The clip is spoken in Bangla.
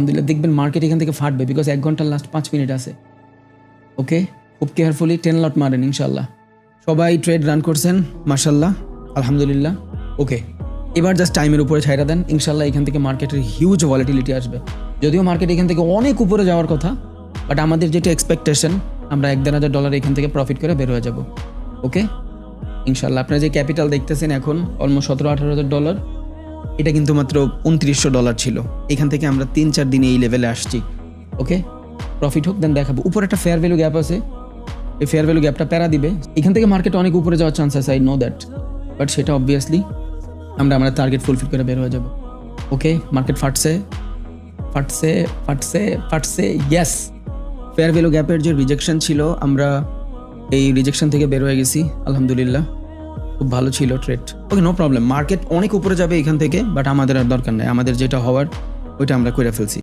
আলহামদুলিল্লাহ দেখবেন মার্কেট এখান থেকে ফাটবে, বিকজ 1 ঘন্টার লাস্ট 5 মিনিট আছে। ওকে, খুব কেয়ারফুলি 10 লট মারেন ইনশাল্লাহ। সবাই ট্রেড রান করছেন মাশাল্লাহ, আলহামদুলিল্লাহ। ওকে, এবার জাস্ট টাইমের উপরে ছাইরা দেন, ইনশাল্লাহ এখান থেকে মার্কেটের হিউজ ভলাটিলিটি আসবে। যদিও মার্কেট এখান থেকে অনেক উপরে যাওয়ার কথা, বাট আমাদের যেটা এক্সপেকটেশন, আমরা $1,000 এখান থেকে প্রফিট করে বের হয়ে যাব। ওকে ইনশাল্লাহ। আপনারা যে ক্যাপিটাল দেখতেছেন এখন অলমোস্ট $17,000-18,000, এটা কিন্তু মাত্র $2,300 ছিল। এখান থেকে আমরা 3-4 দিনে এই লেভেলে আসছি। ওকে, প্রফিট হোক দেন দেখাবো। উপরে একটা ফেয়ার ভ্যালু গ্যাপ আছে, এই ফেয়ার ভ্যালু গ্যাপটা প্যারা দিবে। এখান থেকে মার্কেট অনেক উপরে যাওয়ার চান্স আছে, আই নো দ্যাট, বাট সেটা অবভিয়াসলি আমরা আমাদের টার্গেট ফুলফিল করে বের হয়ে যাব। ওকে, মার্কেট ফাটছে ফাটছে ফাটছে ফাটছে, ইয়েস। ফেয়ার ভ্যালু গ্যাপের যে রিজেকশন ছিল, আমরা এই রিজেকশন থেকে বের হয়ে গেছি আলহামদুলিল্লাহ। খুব ভালো ছিল ট্রেড। ওকে, নো প্রবলেম। মার্কেট অনেক উপরে যাবে এখান থেকে, বাট আমাদের আর দরকার নেই, আমাদের যেটা হওয়ার ওইটা আমরা করে ফেলছি।